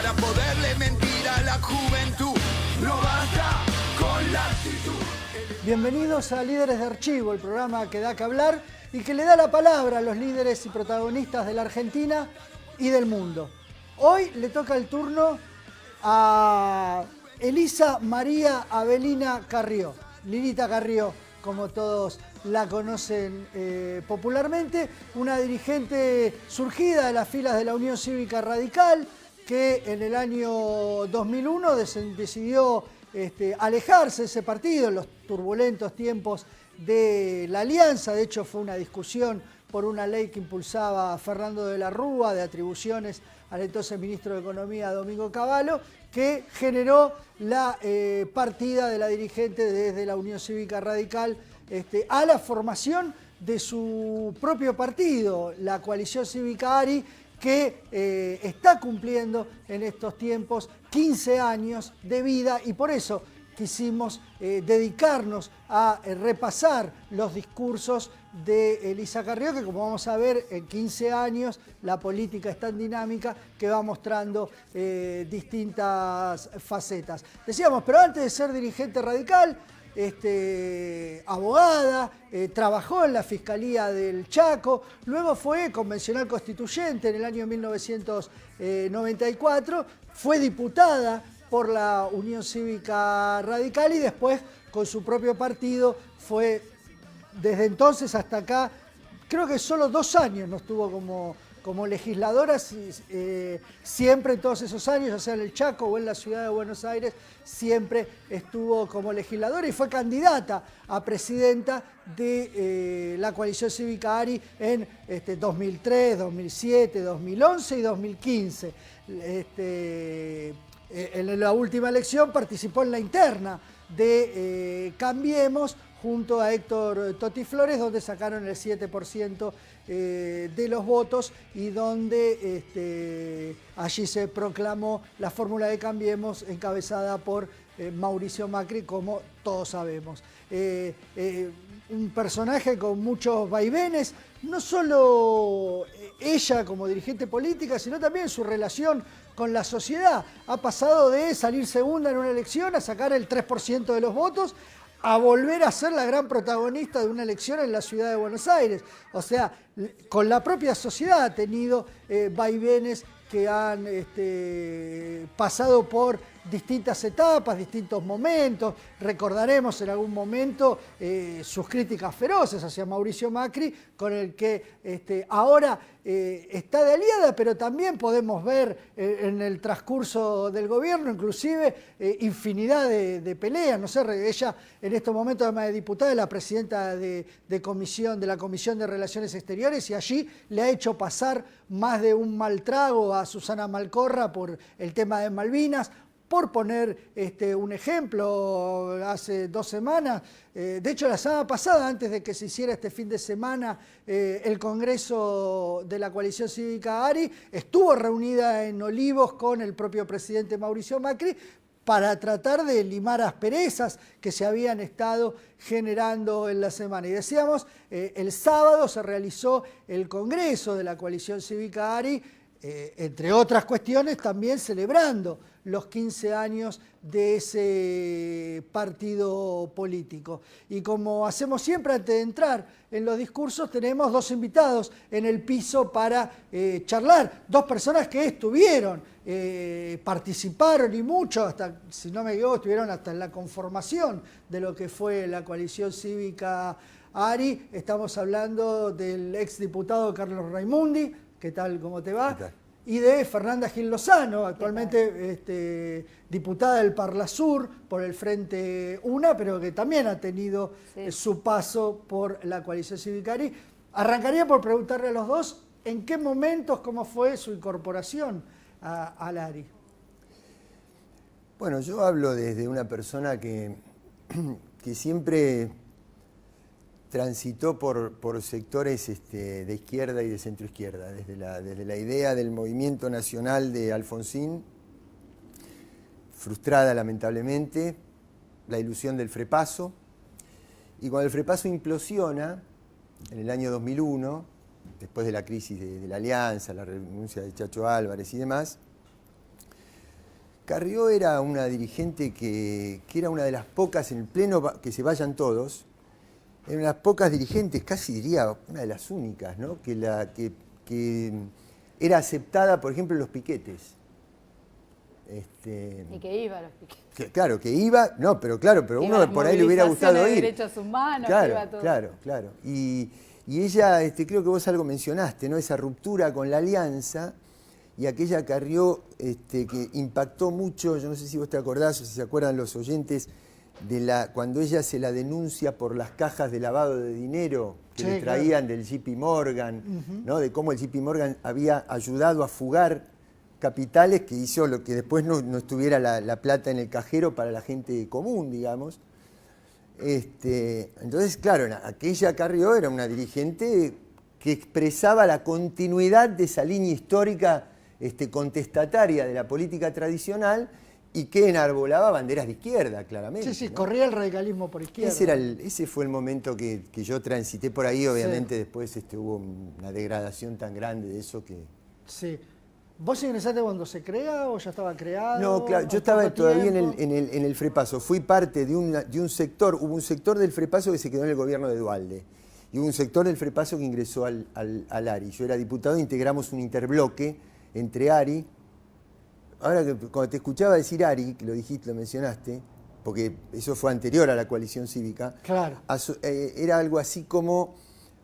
para poderle mentir a la juventud. No basta con la actitud. Bienvenidos a Líderes de Archivo, el programa que da que hablar y que le da la palabra a los líderes y protagonistas de la Argentina y del mundo. Hoy le toca el turno a Elisa María Avelina Carrió, Lilita Carrió, como todos la conocen popularmente, una dirigente surgida de las filas de la Unión Cívica Radical, que en el año 2001 decidió alejarse de ese partido en los turbulentos tiempos de la Alianza. De hecho, fue una discusión por una ley que impulsaba Fernando de la Rúa de atribuciones al entonces ministro de Economía, Domingo Cavallo, que generó la partida de la dirigente desde la Unión Cívica Radical a la formación de su propio partido, la Coalición Cívica ARI, que está cumpliendo en estos tiempos 15 años de vida, y por eso quisimos dedicarnos a repasar los discursos de Elisa Carrió, que como vamos a ver, en 15 años la política es tan dinámica que va mostrando distintas facetas. Decíamos, pero antes de ser dirigente radical, abogada, trabajó en la Fiscalía del Chaco, luego fue convencional constituyente en el año 1994, fue diputada por la Unión Cívica Radical y después con su propio partido fue, desde entonces hasta acá, creo que solo 2 años no estuvo como legisladora, siempre en todos esos años, ya sea en el Chaco o en la ciudad de Buenos Aires, siempre estuvo como legisladora y fue candidata a presidenta de la Coalición Cívica ARI en 2003, 2007, 2011 y 2015. En la última elección participó en la interna de Cambiemos junto a Héctor Toti Flores, donde sacaron el 7% de los votos y donde allí se proclamó la fórmula de Cambiemos encabezada por Mauricio Macri, como todos sabemos. Un personaje con muchos vaivenes, no solo ella como dirigente política, sino también su relación con la sociedad. Ha pasado de salir segunda en una elección a sacar el 3% de los votos, a volver a ser la gran protagonista de una elección en la ciudad de Buenos Aires. O sea, con la propia sociedad ha tenido vaivenes que han pasado por distintas etapas, distintos momentos. Recordaremos en algún momento sus críticas feroces hacia Mauricio Macri, con el que ahora está de aliada, pero también podemos ver en el transcurso del gobierno, inclusive, infinidad de peleas. No sé, ella en estos momentos, además de diputada, es la presidenta de la Comisión de Relaciones Exteriores, y allí le ha hecho pasar más de un mal trago a Susana Malcorra por el tema de Malvinas. Por poner un ejemplo, hace 2 semanas, de hecho la semana pasada, antes de que se hiciera este fin de semana, el Congreso de la Coalición Cívica ARI estuvo reunida en Olivos con el propio presidente Mauricio Macri para tratar de limar asperezas que se habían estado generando en la semana. Y decíamos, el sábado se realizó el Congreso de la Coalición Cívica ARI, entre otras cuestiones también celebrando los 15 años de ese partido político. Y como hacemos siempre antes de entrar en los discursos, tenemos 2 invitados en el piso para charlar, 2 personas que estuvieron, participaron y mucho, hasta, si no me equivoco, estuvieron hasta en la conformación de lo que fue la Coalición Cívica ARI. Estamos hablando del exdiputado Carlos Raimundi. ¿Qué tal? ¿Cómo te va? ¿Qué tal? Y de Fernanda Gil Lozano, actualmente diputada del Parlasur por el Frente UNA, pero que también ha tenido su paso por la Coalición Cívica ARI. Arrancaría por preguntarle a los 2, ¿en qué momentos, cómo fue su incorporación al ARI? Bueno, yo hablo desde una persona que siempre transitó por sectores de izquierda y de centroizquierda, desde la idea del movimiento nacional de Alfonsín, frustrada lamentablemente, la ilusión del Frepaso, y cuando el Frepaso implosiona en el año 2001, después de la crisis de la Alianza, la renuncia de Chacho Álvarez y demás, Carrió era una dirigente que era una de las pocas, en el pleno, que se vayan todos, era una de las pocas dirigentes, casi diría una de las únicas, ¿no? que era aceptada, por ejemplo, en los piquetes. Y que iba a los piquetes. Claro, que iba, no, pero claro, pero uno por ahí le hubiera gustado ir. Derechos humanos, claro, que iba todo. Claro. Y ella, creo que vos algo mencionaste, ¿no? Esa ruptura con la alianza y aquella Carrió que impactó mucho, yo no sé si vos te acordás o si se acuerdan los oyentes, cuando ella se la denuncia por las cajas de lavado de dinero que le traían del JP Morgan, ¿no? De cómo el JP Morgan había ayudado a fugar capitales que hizo lo que después no estuviera la plata en el cajero para la gente común, digamos. Entonces, claro, aquella Carrió era una dirigente que expresaba la continuidad de esa línea histórica contestataria de la política tradicional y que enarbolaba banderas de izquierda, claramente. Sí, ¿no? corría el radicalismo por izquierda. Ese fue el momento que yo transité por ahí, obviamente después hubo una degradación tan grande de eso que... Sí. ¿Vos ingresaste cuando se crea o ya estaba creado? No, claro, yo estaba todavía en el FREPASO. Fui parte de un sector, hubo un sector del FREPASO que se quedó en el gobierno de Duhalde. Y hubo un sector del FREPASO que ingresó al ARI. Yo era diputado, integramos un interbloque entre ARI. Ahora que cuando te escuchaba decir ARI, que lo dijiste, lo mencionaste, porque eso fue anterior a la coalición cívica, claro. Era algo así como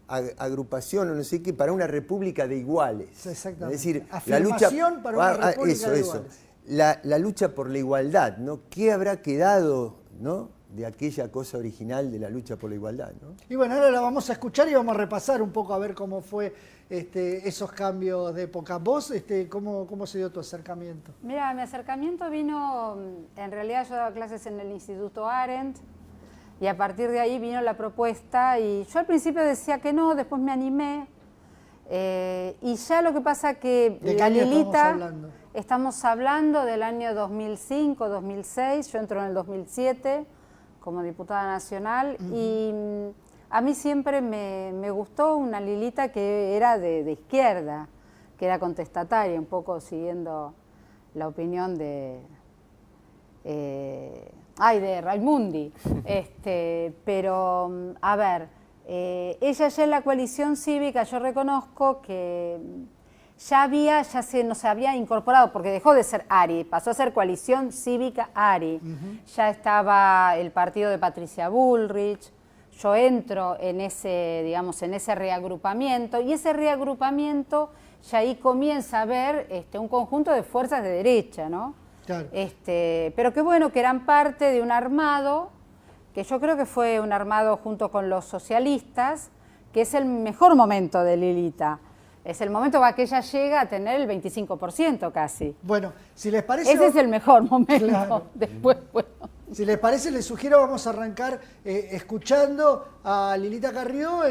agrupación o no sé qué para una república de iguales. Exactamente. Es decir, afirmación para una república de iguales. La lucha por la igualdad, ¿no? ¿Qué habrá quedado, ¿no? de aquella cosa original de la lucha por la igualdad, ¿no? Y bueno, ahora la vamos a escuchar y vamos a repasar un poco a ver cómo fue esos cambios de época. ¿Vos cómo se dio tu acercamiento? Mira, mi acercamiento vino, en realidad yo daba clases en el Instituto Arendt y a partir de ahí vino la propuesta y yo al principio decía que no, después me animé y ya lo que pasa que ¿De qué la año Lilita, estamos hablando del año 2005, 2006, yo entro en el 2007 como diputada nacional y a mí siempre me gustó una Lilita que era de izquierda, que era contestataria, un poco siguiendo la opinión de Raimundi. Pero, a ver, ella ya en la coalición cívica, yo reconozco que no se había incorporado, porque dejó de ser ARI, pasó a ser coalición cívica ARI. Ya estaba el partido de Patricia Bullrich. Yo entro en ese, digamos, en ese reagrupamiento y ese reagrupamiento ya ahí comienza a haber un conjunto de fuerzas de derecha, ¿no? Claro. Pero qué bueno que eran parte de un armado, que yo creo que fue un armado junto con los socialistas, que es el mejor momento de Lilita. Es el momento en que ella llega a tener el 25% casi. Bueno, si les parece... Ese es el mejor momento. Claro. Después, bueno. Si les parece, les sugiero, vamos a arrancar escuchando a Lilita Carrió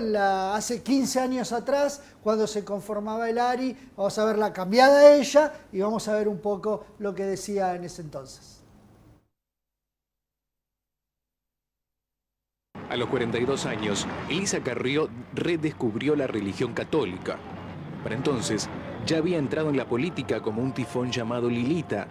hace 15 años atrás, cuando se conformaba el ARI. Vamos a verla cambiada a ella y vamos a ver un poco lo que decía en ese entonces. A los 42 años, Elisa Carrió redescubrió la religión católica. Para entonces, ya había entrado en la política como un tifón llamado Lilita.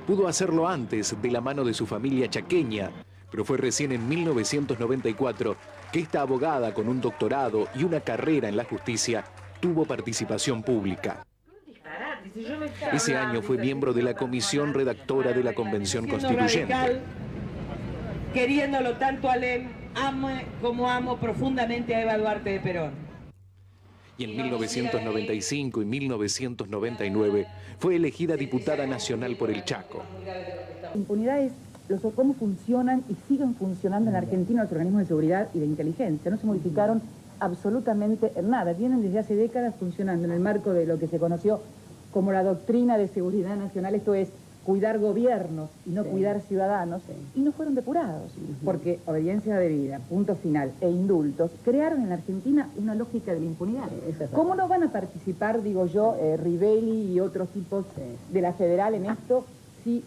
Pudo hacerlo antes de la mano de su familia chaqueña, pero fue recién en 1994 que esta abogada con un doctorado y una carrera en la justicia tuvo participación pública. Ese año fue miembro de la comisión redactora de la Convención Constituyente. Queriéndolo tanto a él, amo como amo profundamente a Eva Duarte de Perón. Y en 1995 y 1999 fue elegida diputada nacional por el Chaco. Impunidad es cómo funcionan y siguen funcionando en Argentina los organismos de seguridad y de inteligencia. No se modificaron absolutamente en nada. Vienen desde hace décadas funcionando en el marco de lo que se conoció como la doctrina de seguridad nacional, esto es, cuidar gobiernos y no cuidar ciudadanos, y no fueron depurados, porque obediencia debida, punto final, e indultos, crearon en la Argentina una lógica de la impunidad. ¿Cómo no van a participar, digo yo, Rivelli y otros tipos de la federal en esto, si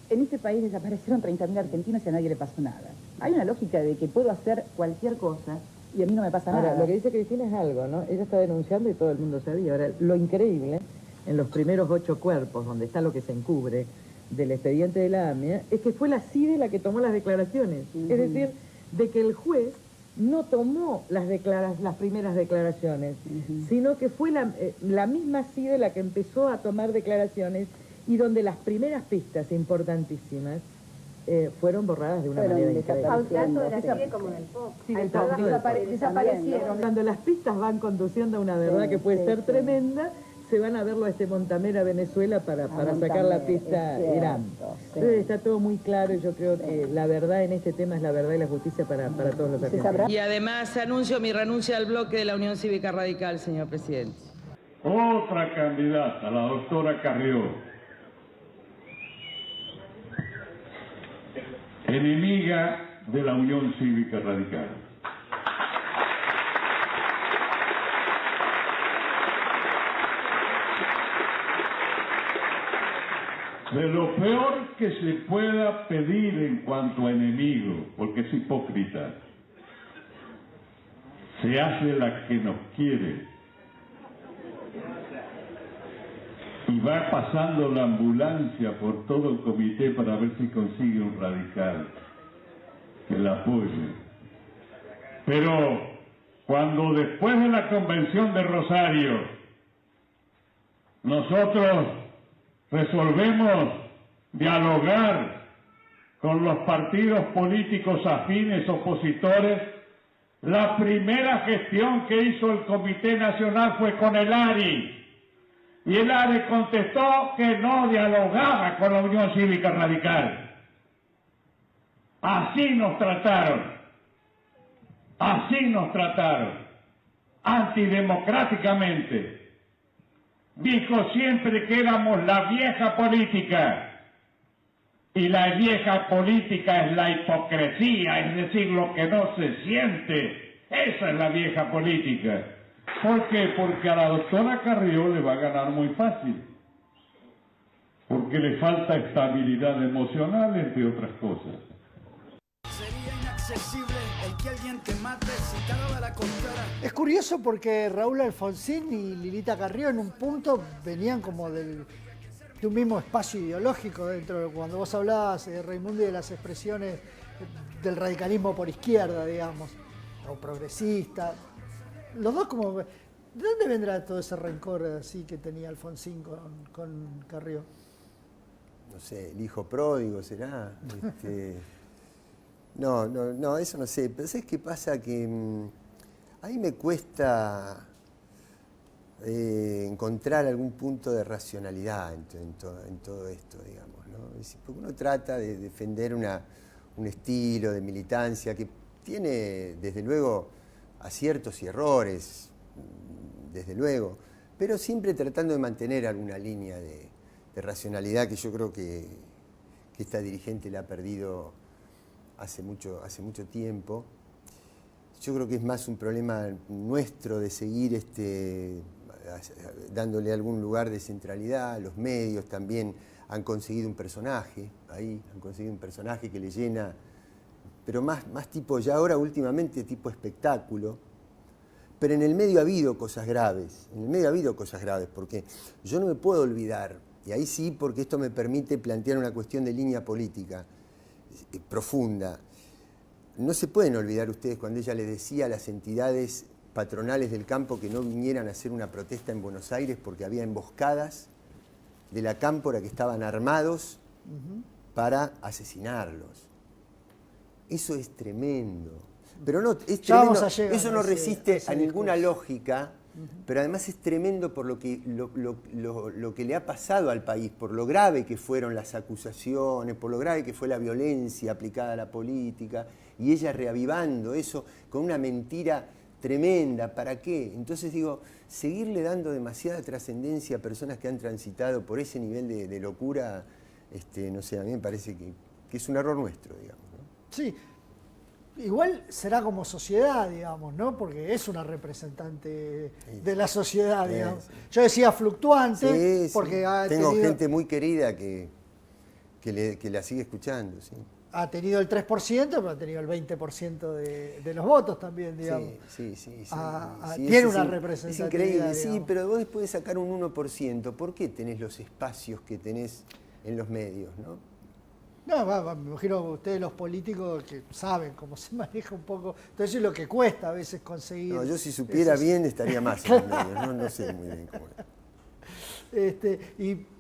en este país desaparecieron 30.000 argentinos y a nadie le pasó nada? Hay una lógica de que puedo hacer cualquier cosa y a mí no me pasa nada. Ahora, lo que dice Cristina es algo, ¿no? Ella está denunciando y todo el mundo sabía. Ahora, lo increíble, en los primeros 8 cuerpos, donde está lo que se encubre, del expediente de la AMIA es que fue la CIDE la que tomó las declaraciones. Es decir, de que el juez no tomó las primeras declaraciones, sino que fue la misma CIDE la que empezó a tomar declaraciones y donde las primeras pistas importantísimas fueron borradas de una manera increíble. Tanto de la CIDE como del POC. Sí, desaparecieron. Cuando las pistas van conduciendo a una verdad que puede ser tremenda, se van a verlo a este Montaner a Venezuela para sacar la pista Irán. Entonces está todo muy claro y yo creo que la verdad en este tema es la verdad y la justicia para todos los argentinos. Y además anuncio mi renuncia al bloque de la Unión Cívica Radical, señor presidente. Otra candidata, la doctora Carrió. Enemiga de la Unión Cívica Radical. De lo peor que se pueda pedir en cuanto a enemigo, porque es hipócrita, se hace la que nos quiere y va pasando la ambulancia por todo el comité para ver si consigue un radical que la apoye. Pero cuando después de la convención de Rosario nosotros resolvemos dialogar con los partidos políticos afines opositores, la primera gestión que hizo el Comité Nacional fue con el ARI. Y el ARI contestó que no dialogaba con la Unión Cívica Radical. Así nos trataron. Antidemocráticamente. Dijo siempre que éramos la vieja política. Y la vieja política es la hipocresía, es decir, lo que no se siente. Esa es la vieja política. ¿Por qué? Porque a la doctora Carrió le va a ganar muy fácil. Porque le falta estabilidad emocional, entre otras cosas. Sería inaccesible el que alguien te mate si te daba la contraria. Es curioso porque Raúl Alfonsín y Lilita Carrió en un punto venían como de un mismo espacio ideológico dentro. Cuando vos hablabas, Raimundo, de las expresiones del radicalismo por izquierda, digamos, o progresista. Los dos como... ¿De dónde vendrá todo ese rencor así que tenía Alfonsín con Carrió? No sé, el hijo pródigo será. No, eso no sé. Pero ¿sabes qué pasa? Que a mí me cuesta encontrar algún punto de racionalidad en todo esto, digamos, ¿no? Porque uno trata de defender un estilo de militancia que tiene, desde luego, aciertos y errores, desde luego, pero siempre tratando de mantener alguna línea de racionalidad que yo creo que esta dirigente la ha perdido hace mucho tiempo. Yo creo que es más un problema nuestro de seguir dándole algún lugar de centralidad. Los medios también han conseguido un personaje que le llena, pero más tipo, ya ahora últimamente tipo espectáculo. Pero en el medio ha habido cosas graves, porque yo no me puedo olvidar, y ahí sí, porque esto me permite plantear una cuestión de línea política profunda. No se pueden olvidar ustedes cuando ella les decía a las entidades patronales del campo que no vinieran a hacer una protesta en Buenos Aires porque había emboscadas de la cámpora que estaban armados para asesinarlos. Eso es tremendo. Pero no, es tremendo. Eso no resiste a ninguna lógica, pero además es tremendo por lo que le ha pasado al país, por lo grave que fueron las acusaciones, por lo grave que fue la violencia aplicada a la política, y ella reavivando eso con una mentira tremenda. ¿Para qué? Entonces digo, seguirle dando demasiada trascendencia a personas que han transitado por ese nivel de locura, no sé, a mí me parece que es un error nuestro, digamos, ¿no? Sí. Igual será como sociedad, digamos, ¿no? Porque es una representante de la sociedad, digamos. Sí. Yo decía fluctuante, porque tengo gente muy querida que la sigue escuchando, sí. Ha tenido el 3%, pero ha tenido el 20% de los votos también, digamos. Sí. Tiene una representatividad. Es increíble, digamos. sí, pero vos después de sacar un 1%, ¿por qué tenés los espacios que tenés en los medios, ¿no? No, me imagino ustedes los políticos que saben cómo se maneja un poco, entonces es lo que cuesta a veces conseguir. No, yo si supiera bien estaría más en los medios, no sé muy bien cómo es.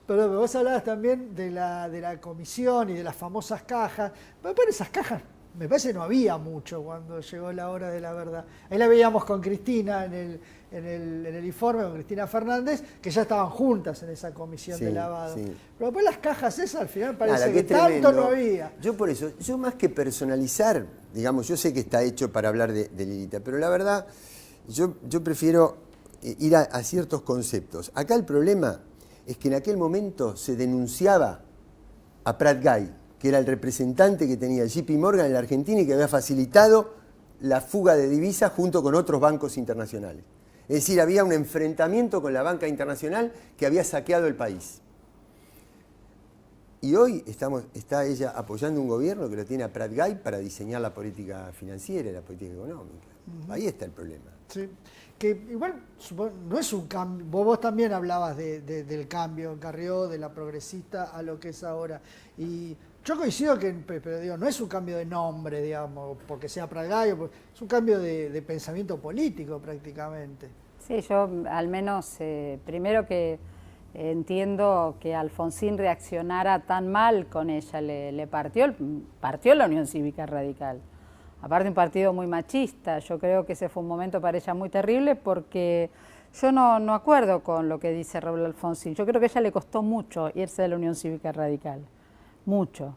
Pero vos hablabas también de la comisión y de las famosas cajas, pero esas cajas me parece que no había mucho cuando llegó la hora de la verdad. Ahí la veíamos con Cristina en el informe, con Cristina Fernández, que ya estaban juntas en esa comisión de lavado. Sí. Pero después las cajas esas al final parece que tanto no había. Yo por eso, yo más que personalizar, digamos, yo sé que está hecho para hablar de Lilita, pero la verdad, yo prefiero ir a ciertos conceptos. Acá el problema es que en aquel momento se denunciaba a Prat Gay, que era el representante que tenía JP Morgan en la Argentina y que había facilitado la fuga de divisas junto con otros bancos internacionales. Es decir, había un enfrentamiento con la banca internacional que había saqueado el país. Y hoy está ella apoyando un gobierno que lo tiene a Prat Gay para diseñar la política financiera y la política económica. Ahí está el problema. Sí. Que igual no es un cambio, vos también hablabas del cambio en Carrió, de la progresista a lo que es ahora. Y yo coincido pero digo, no es un cambio de nombre, digamos, porque sea Prat Gay, es un cambio de pensamiento político prácticamente. Sí, yo al menos, primero que entiendo que Alfonsín reaccionara tan mal con ella, le partió la Unión Cívica Radical. Aparte un partido muy machista, yo creo que ese fue un momento para ella muy terrible porque yo no acuerdo con lo que dice Raúl Alfonsín. Yo creo que a ella le costó mucho irse de la Unión Cívica Radical, mucho.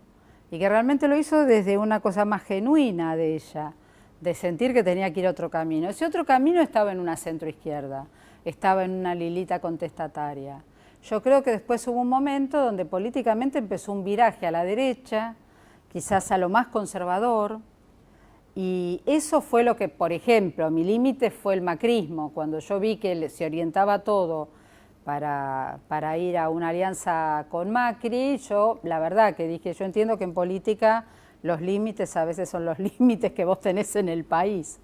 Y que realmente lo hizo desde una cosa más genuina de ella, de sentir que tenía que ir a otro camino. Ese otro camino estaba en una centroizquierda, estaba en una Lilita contestataria. Yo creo que después hubo un momento donde políticamente empezó un viraje a la derecha, quizás a lo más conservador, y eso fue lo que, por ejemplo, mi límite fue el macrismo, cuando yo vi que se orientaba todo para ir a una alianza con Macri, yo la verdad que dije, yo entiendo que en política los límites a veces son los límites que vos tenés en el país,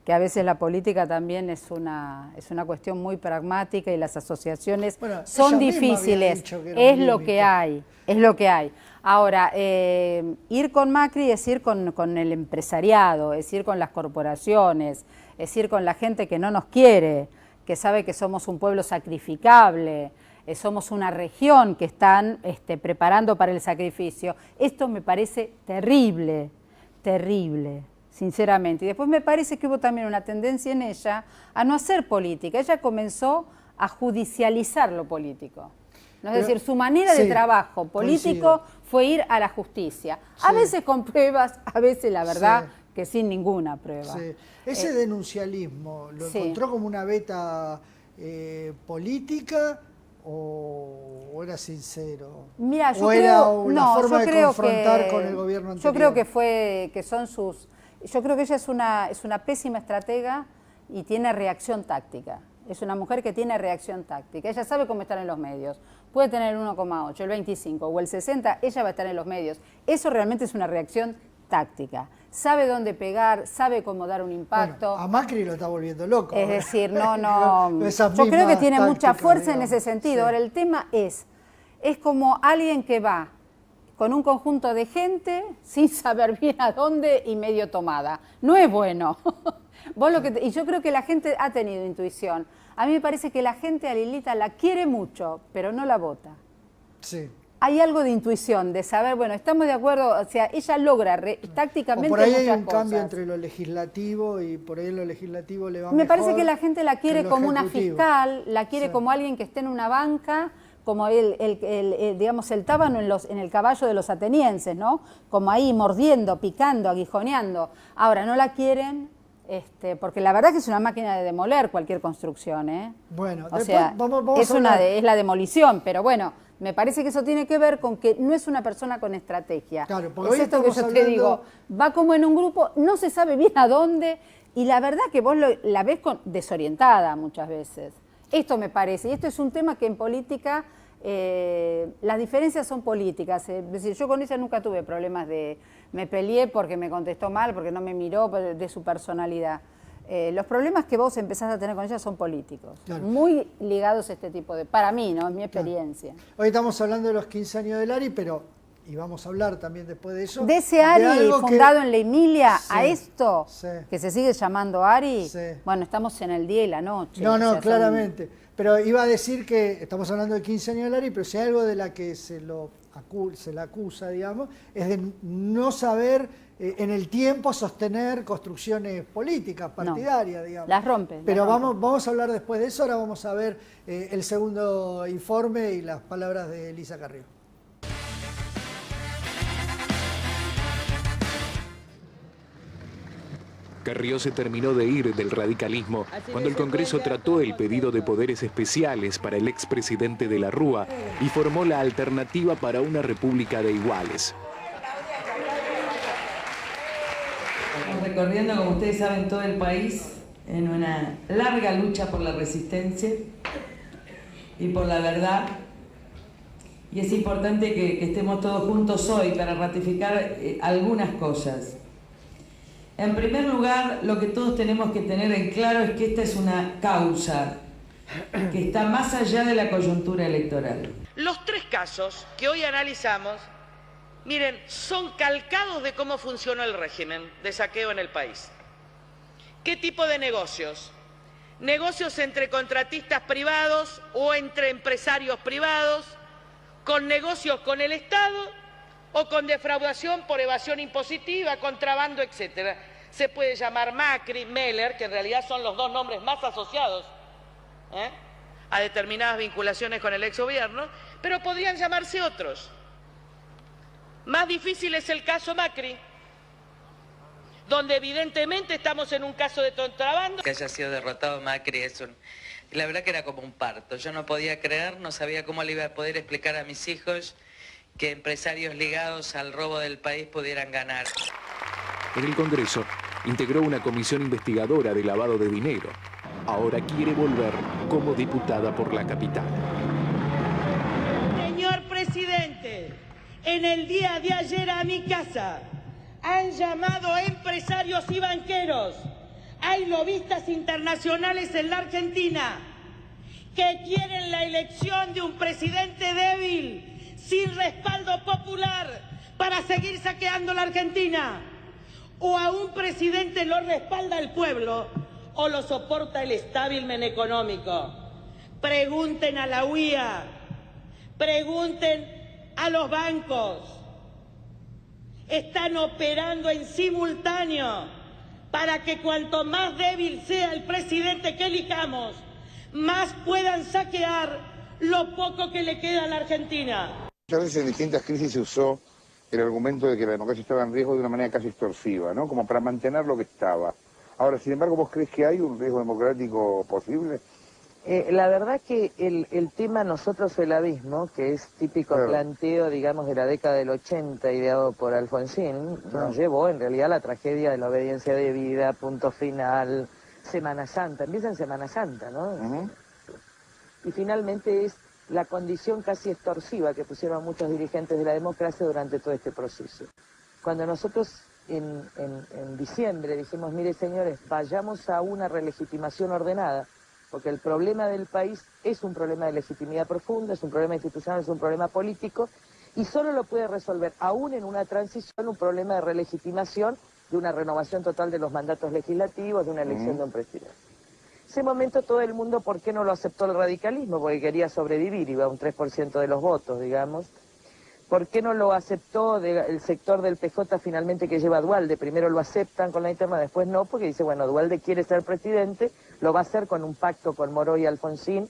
que a veces la política también es una cuestión muy pragmática y las asociaciones son difíciles, es lo que hay, es lo que hay. Ahora, ir con Macri es ir con el empresariado, es ir con las corporaciones, es ir con la gente que no nos quiere, que sabe que somos un pueblo sacrificable, somos una región que están preparando para el sacrificio. Esto me parece terrible, terrible, sinceramente. Y después me parece que hubo también una tendencia en ella a no hacer política. Ella comenzó a judicializar lo político. ¿No? Es decir, su manera de trabajo político fue ir a la justicia. A veces con pruebas, a veces la verdad que sin ninguna prueba. Sí. Ese denuncialismo, ¿lo encontró como una beta política o era sincero? Mira, yo ¿O creo, era una forma de confrontar con el gobierno anterior? Yo creo que son sus... Yo creo que ella es una pésima estratega y tiene reacción táctica. Es una mujer que tiene reacción táctica. Ella sabe cómo estar en los medios. Puede tener el 1,8, el 25 o el 60, ella va a estar en los medios. Eso realmente es una reacción táctica. Sabe dónde pegar, sabe cómo dar un impacto. Bueno, a Macri lo está volviendo loco. Es decir, yo creo que tiene mucha fuerza en ese sentido. Sí. Ahora, el tema es como alguien que va con un conjunto de gente sin saber bien a dónde y medio tomada. No es bueno. Y yo creo que la gente ha tenido intuición. A mí me parece que la gente a Lilita la quiere mucho, pero no la vota. Sí. Hay algo de intuición, de saber, bueno, estamos de acuerdo, o sea, ella logra tácticamente muchas cosas. Por ahí hay un cambio entre lo legislativo y por ahí lo legislativo le va mejor. Me parece que la mejor gente la quiere como una fiscal, la quiere como alguien que esté en una banca, como digamos, el tábano en el caballo de los atenienses, ¿no? Como ahí mordiendo, picando, aguijoneando. Ahora, no la quieren... porque la verdad que es una máquina de demoler cualquier construcción, ¿eh? Bueno, o sea, vamos es la demolición, pero bueno, me parece que eso tiene que ver con que no es una persona con estrategia. Claro, porque hoy esto que yo te digo, va como en un grupo, no se sabe bien a dónde, y la verdad que vos la ves desorientada muchas veces. Esto me parece, y esto es un tema que en política... las diferencias son políticas, es decir, yo con ella nunca tuve problemas me peleé porque me contestó mal, porque no me miró, de su personalidad. los problemas que vos empezás a tener con ella son políticos, Claro. muy ligados a este tipo de... Para mí, ¿no? Es mi experiencia. Hoy estamos hablando de los 15 años del ARI, pero, y vamos a hablar también después de eso. De ese ARI algo fundado en la Emilia Sí, a esto, sí. que se sigue llamando ARI, Sí. bueno, estamos en el día y la noche. No, o no, sea, claramente. Pero iba a decir que estamos hablando de 15 años del ARI, pero si hay algo de la que se la acusa, digamos, es de no saber en el tiempo sostener construcciones políticas, partidarias, digamos. Las rompe. Pero vamos a hablar después de eso, ahora vamos a ver el segundo informe y las palabras de Elisa Carrió. Carrió se terminó de ir del radicalismo cuando el Congreso trató el pedido de poderes especiales para el expresidente de la Rúa y formó la alternativa para una república de iguales. Estamos recorriendo, como ustedes saben, todo el país en una larga lucha por la resistencia y por la verdad. Y es importante que estemos todos juntos hoy para ratificar algunas cosas. En primer lugar, lo que todos tenemos que tener en claro es que esta es una causa que está más allá de la coyuntura electoral. Los tres casos que hoy analizamos, miren, son calcados de cómo funcionó el régimen de saqueo en el país. ¿Qué tipo de negocios? Negocios entre contratistas privados o entre empresarios privados, con negocios con el Estado o con defraudación por evasión impositiva, contrabando, etc. Se puede llamar Macri, Meller, que en realidad son los dos nombres más asociados a determinadas vinculaciones con el exgobierno, pero podrían llamarse otros. Más difícil es el caso Macri, donde evidentemente estamos en un caso de contrabando. Que haya sido derrotado Macri la verdad que era como un parto. Yo no podía creer, no sabía cómo le iba a poder explicar a mis hijos que empresarios ligados al robo del país pudieran ganar. En el Congreso integró una comisión investigadora de lavado de dinero. Ahora quiere volver como diputada por la capital. Señor presidente, en el día de ayer a mi casa han llamado empresarios y banqueros. Hay lobistas internacionales en la Argentina que quieren la elección de un presidente débil, sin respaldo popular, para seguir saqueando la Argentina. O a un presidente lo respalda el pueblo o lo soporta el establishment económico. Pregunten a la UIA, pregunten a los bancos. Están operando en simultáneo para que cuanto más débil sea el presidente que elijamos, más puedan saquear lo poco que le queda a la Argentina. Muchas veces en distintas crisis se usó el argumento de que la democracia estaba en riesgo de una manera casi extorsiva, ¿no? Como para mantener lo que estaba. Ahora, sin embargo, ¿vos crees que hay un riesgo democrático posible? La verdad que el tema Nosotros el Abismo, que es típico planteo, digamos, de la década del 80, ideado por Alfonsín, nos llevó en realidad a la tragedia de la obediencia debida, Punto Final, Semana Santa. Empieza en Semana Santa, ¿no? Y finalmente es la condición casi extorsiva que pusieron muchos dirigentes de la democracia durante todo este proceso. Cuando nosotros en diciembre dijimos, mire señores, vayamos a una relegitimación ordenada, porque el problema del país es un problema de legitimidad profunda, es un problema institucional, es un problema político, y solo lo puede resolver, aún en una transición, un problema de relegitimación, de una renovación total de los mandatos legislativos, de una elección de un presidente. Ese momento todo el mundo, ¿por qué no lo aceptó el radicalismo? Porque quería sobrevivir, iba a un 3% de los votos, digamos. ¿Por qué no lo aceptó el sector del PJ finalmente que lleva a Duhalde? Primero lo aceptan con la interna, después no, porque dice, bueno, Duhalde quiere ser presidente, lo va a hacer con un pacto con Moró y Alfonsín,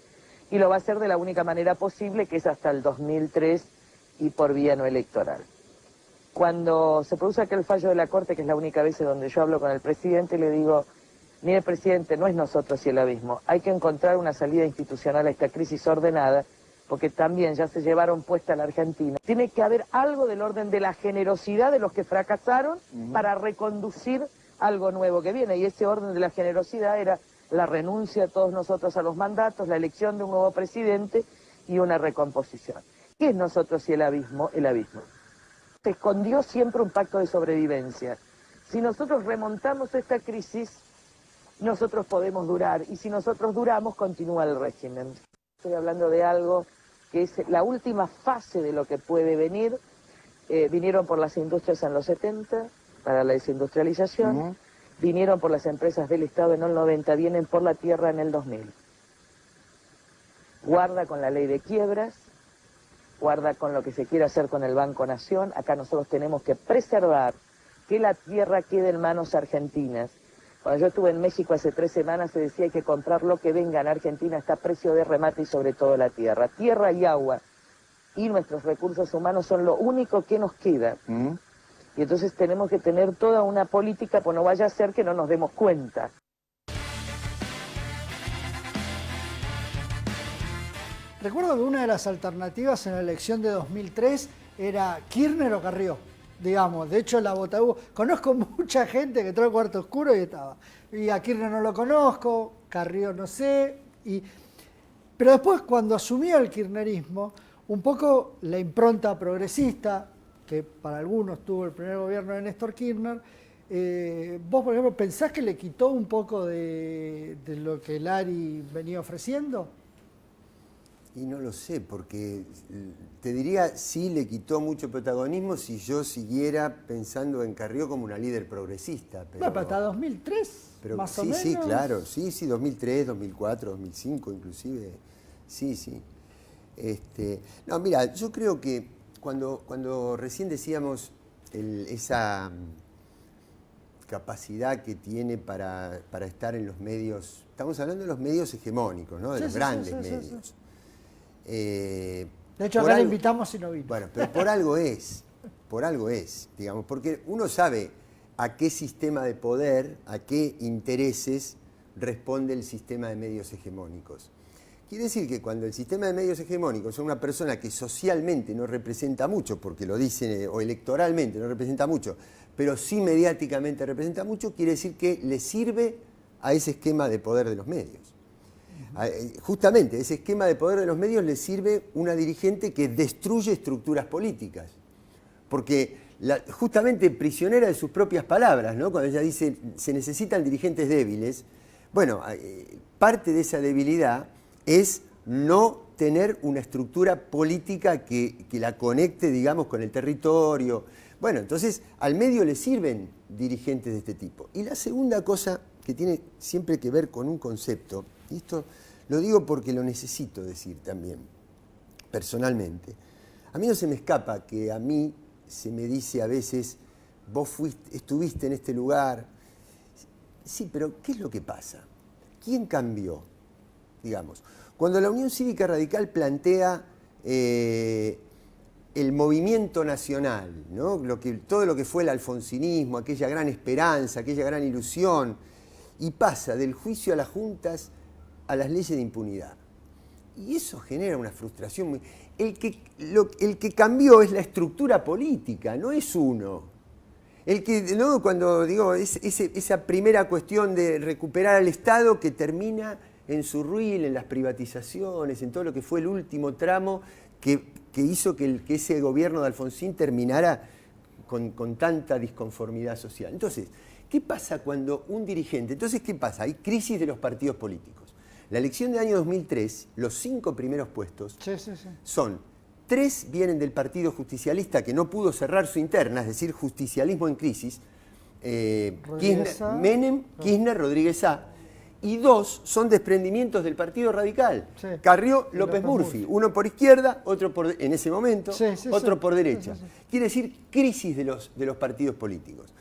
y lo va a hacer de la única manera posible, que es hasta el 2003 y por vía no electoral. Cuando se produce aquel fallo de la Corte, que es la única vez en donde yo hablo con el presidente, le digo, mire presidente, no es Nosotros y el Abismo, hay que encontrar una salida institucional a esta crisis ordenada, porque también ya se llevaron puesta a la Argentina. Tiene que haber algo del orden de la generosidad de los que fracasaron para reconducir algo nuevo que viene, y ese orden de la generosidad era la renuncia de todos nosotros a los mandatos, la elección de un nuevo presidente y una recomposición. ¿Qué es Nosotros y el Abismo? El abismo. Se escondió siempre un pacto de sobrevivencia. Si nosotros remontamos esta crisis, nosotros podemos durar. Y si nosotros duramos, continúa el régimen. Estoy hablando de algo que es la última fase de lo que puede venir. Vinieron por las industrias en los 70, para la desindustrialización. Vinieron por las empresas del Estado en el 90, vienen por la tierra en el 2000. Guarda con la ley de quiebras, guarda con lo que se quiere hacer con el Banco Nación. Acá nosotros tenemos que preservar que la tierra quede en manos argentinas. Cuando yo estuve en México hace 3 semanas se decía hay que comprar lo que venga en Argentina, está a precio de remate y sobre todo la tierra. Tierra y agua y nuestros recursos humanos son lo único que nos queda. Y entonces tenemos que tener toda una política, pues no vaya a ser que no nos demos cuenta. Recuerdo que una de las alternativas en la elección de 2003 era Kirchner o Carrió, digamos. De hecho, la votaba. Conozco mucha gente que entró al cuarto oscuro y estaba. Y a Kirchner no lo conozco, Carrió no sé. Pero después, cuando asumió el kirchnerismo, un poco la impronta progresista, que para algunos tuvo el primer gobierno de Néstor Kirchner, vos, por ejemplo, ¿pensás que le quitó un poco de lo que el ARI venía ofreciendo? Y no lo sé, porque te diría, sí le quitó mucho protagonismo si yo siguiera pensando en Carrió como una líder progresista. Pero, bueno, hasta 2003, más o menos. Sí, claro, sí, 2003, 2004, 2005 inclusive, sí. No, mira, yo creo que cuando recién decíamos esa capacidad que tiene para estar en los medios, estamos hablando de los medios hegemónicos, ¿no? De los grandes medios. De hecho, acá le invitamos y no vino. Bueno, pero por algo es, digamos, porque uno sabe a qué sistema de poder, a qué intereses responde el sistema de medios hegemónicos. Quiere decir que cuando el sistema de medios hegemónicos son una persona que socialmente no representa mucho, porque lo dicen, o electoralmente no representa mucho, pero sí mediáticamente representa mucho, quiere decir que le sirve a ese esquema de poder de los medios. Justamente, ese esquema de poder de los medios le sirve una dirigente que destruye estructuras políticas. Porque justamente prisionera de sus propias palabras, ¿no? Cuando ella dice se necesitan dirigentes débiles, bueno, parte de esa debilidad es no tener una estructura política que la conecte, digamos, con el territorio. Bueno, entonces al medio le sirven dirigentes de este tipo. Y la segunda cosa que tiene siempre que ver con un concepto, y esto lo digo porque lo necesito decir también, personalmente. A mí no se me escapa que a mí se me dice a veces, vos estuviste en este lugar. Sí, pero ¿qué es lo que pasa? ¿Quién cambió? Digamos, cuando la Unión Cívica Radical plantea el movimiento nacional, ¿no? Todo lo que fue el alfonsinismo, aquella gran esperanza, aquella gran ilusión, y pasa del juicio a las juntas a las leyes de impunidad. Y eso genera una frustración muy... El que cambió es la estructura política, no es uno. ¿No? Cuando digo esa primera cuestión de recuperar al Estado que termina en su ruina, en las privatizaciones, en todo lo que fue el último tramo que hizo que ese gobierno de Alfonsín terminara con tanta disconformidad social. Entonces, ¿qué pasa cuando un dirigente... Entonces, ¿qué pasa? Hay crisis de los partidos políticos. La elección del año 2003, los 5 primeros puestos son 3 vienen del Partido Justicialista que no pudo cerrar su interna, es decir, justicialismo en crisis, Menem, Kirchner, Rodríguez A, y 2 son desprendimientos del Partido Radical, Carrió, López Murphy, uno por izquierda, otro en ese momento, otro por derecha. Quiere decir crisis de los partidos políticos.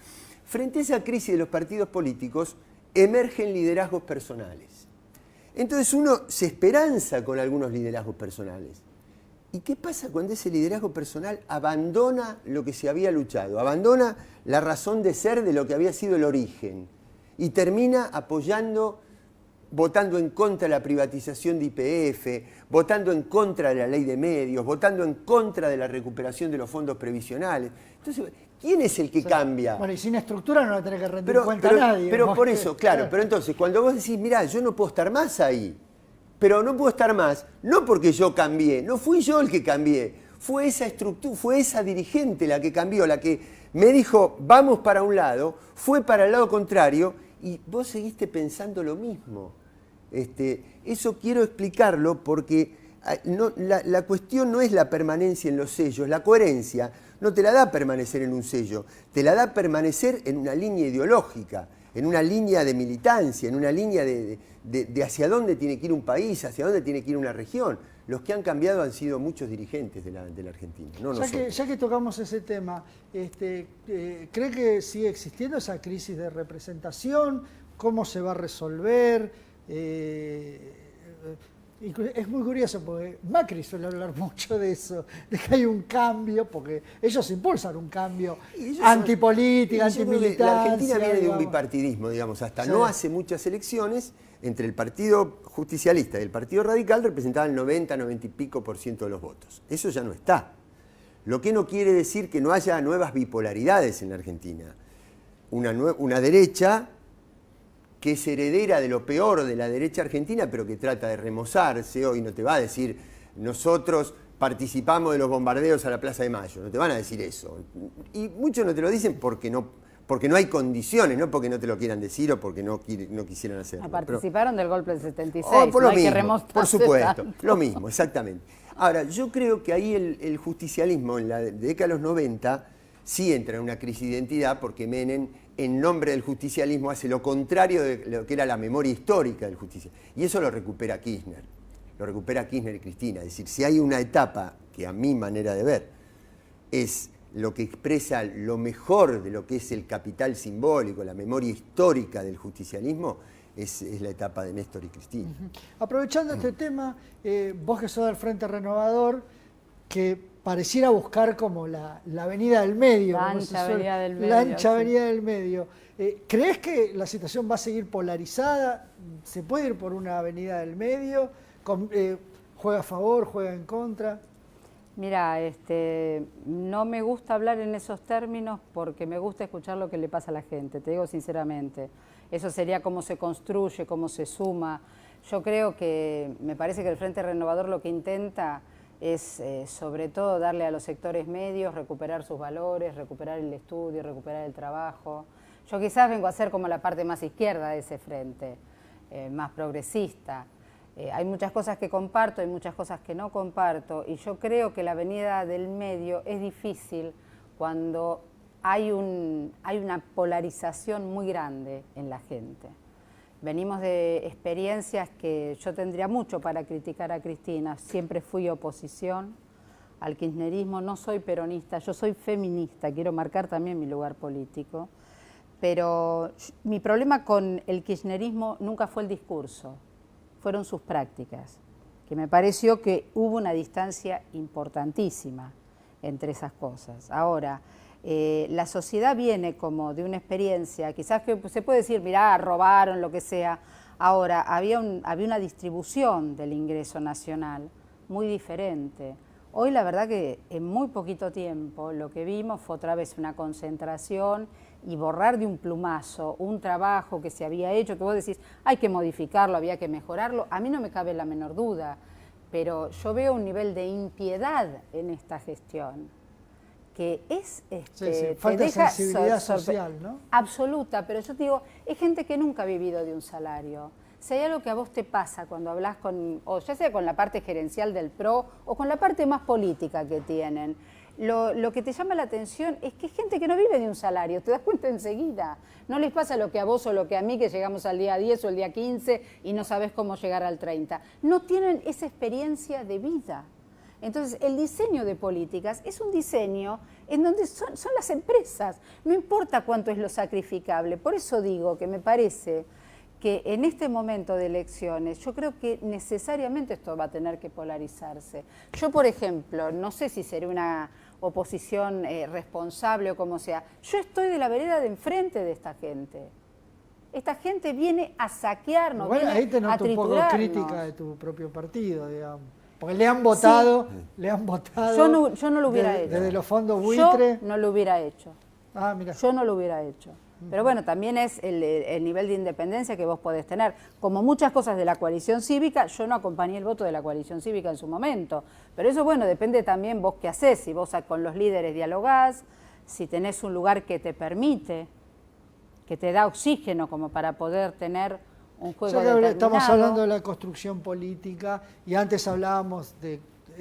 Frente a esa crisis de los partidos políticos emergen liderazgos personales. Entonces uno se esperanza con algunos liderazgos personales. ¿Y qué pasa cuando ese liderazgo personal abandona lo que se había luchado, abandona la razón de ser de lo que había sido el origen y termina apoyando, votando en contra de la privatización de YPF, votando en contra de la ley de medios, votando en contra de la recuperación de los fondos previsionales? Entonces, ¿quién es el que cambia? Bueno, y sin estructura no va a tener que rendir cuenta a nadie. Pero por eso, claro, pero entonces, cuando vos decís, mirá, yo no puedo estar más ahí, pero no puedo estar más, no porque yo cambié, no fui yo el que cambié, fue esa estructura, fue esa dirigente la que cambió, la que me dijo, vamos para un lado, fue para el lado contrario y vos seguiste pensando lo mismo. Eso quiero explicarlo porque la cuestión no es la permanencia en los sellos, la coherencia no te la da permanecer en un sello, te la da permanecer en una línea ideológica, en una línea de militancia, en una línea de hacia dónde tiene que ir un país, hacia dónde tiene que ir una región. Los que han cambiado han sido muchos dirigentes de la Argentina, no nosotros. Ya que tocamos ese tema, ¿cree que sigue existiendo esa crisis de representación? ¿Cómo se va a resolver? Es muy curioso porque Macri suele hablar mucho de eso, de que hay un cambio, porque ellos impulsan un cambio antipolítica, antimilitancia. La Argentina viene de un bipartidismo, digamos, hasta no hace muchas elecciones, entre el Partido Justicialista y el Partido Radical representaban el 90 y pico % de los votos. Eso ya no está. Lo que no quiere decir que no haya nuevas bipolaridades en la Argentina. Una derecha que es heredera de lo peor de la derecha argentina, pero que trata de remozarse. Hoy no te va a decir, nosotros participamos de los bombardeos a la Plaza de Mayo, no te van a decir eso. Y muchos no te lo dicen porque no hay condiciones, no porque no te lo quieran decir o porque no quisieran hacerlo. Participaron del golpe del 76, por no lo hay que mismo, remontarse por supuesto, tanto. lo mismo, exactamente. Ahora, yo creo que ahí el justicialismo en la década de los 90 sí entra en una crisis de identidad porque Menem, en nombre del justicialismo, hace lo contrario de lo que era la memoria histórica del justicialismo. Y eso lo recupera Kirchner y Cristina. Es decir, si hay una etapa que a mi manera de ver es lo que expresa lo mejor de lo que es el capital simbólico, la memoria histórica del justicialismo, es la etapa de Néstor y Cristina. Aprovechando este tema, vos que sos del Frente Renovador, que pareciera buscar como la avenida del medio. La ancha avenida del medio. La ancha avenida del medio. ¿Crees que la situación va a seguir polarizada? ¿Se puede ir por una avenida del medio? ¿Juega a favor, juega en contra? Mira, no me gusta hablar en esos términos porque me gusta escuchar lo que le pasa a la gente, te digo sinceramente. Eso sería cómo se construye, cómo se suma. Yo creo que, me parece que el Frente Renovador lo que intenta es sobre todo darle a los sectores medios, recuperar sus valores, recuperar el estudio, recuperar el trabajo. Yo quizás vengo a ser como la parte más izquierda de ese frente, más progresista. Hay muchas cosas que comparto, hay muchas cosas que no comparto, y yo creo que la avenida del medio es difícil cuando hay una polarización muy grande en la gente. Venimos de experiencias que yo tendría mucho para criticar a Cristina. Siempre fui oposición al kirchnerismo, no soy peronista, yo soy feminista, quiero marcar también mi lugar político. Pero mi problema con el kirchnerismo nunca fue el discurso, fueron sus prácticas, que me pareció que hubo una distancia importantísima entre esas cosas. Ahora, la sociedad viene como de una experiencia, quizás que se puede decir, mirá, robaron, lo que sea. Ahora, había una distribución del ingreso nacional muy diferente. Hoy la verdad que en muy poquito tiempo lo que vimos fue otra vez una concentración y borrar de un plumazo un trabajo que se había hecho, que vos decís, hay que modificarlo, había que mejorarlo. A mí no me cabe la menor duda, pero yo veo un nivel de impiedad en esta gestión que es falta sensibilidad social, ¿no? Absoluta, pero yo te digo, es gente que nunca ha vivido de un salario. Si hay algo que a vos te pasa cuando hablas con, o ya sea con la parte gerencial del PRO o con la parte más política que tienen, lo que te llama la atención es que es gente que no vive de un salario, te das cuenta enseguida. No les pasa lo que a vos o lo que a mí, que llegamos al día 10 o el día 15 y no sabés cómo llegar al 30. No tienen esa experiencia de vida. Entonces, el diseño de políticas es un diseño en donde son las empresas. No importa cuánto es lo sacrificable. Por eso digo que me parece que en este momento de elecciones, yo creo que necesariamente esto va a tener que polarizarse. Yo, por ejemplo, no sé si seré una oposición responsable o como sea. Yo estoy de la vereda de enfrente de esta gente. Esta gente viene a saquearnos, bueno, viene ahí te a noto un poco triturarnos. crítica de tu propio partido, digamos. Porque le han votado, Sí. le han votado. Yo no lo hubiera hecho. Desde los fondos buitre. Yo no lo hubiera hecho. Ah, mira. Yo no lo hubiera hecho. Pero bueno, también es el nivel de independencia que vos podés tener. Como muchas cosas de la coalición cívica, yo no acompañé el voto de la coalición cívica en su momento. Pero eso, bueno, depende también vos qué hacés. Si vos con los líderes dialogás, si tenés un lugar que te permite que te da oxígeno como para poder tener un juego determinado. Estamos hablando de la construcción política y antes hablábamos de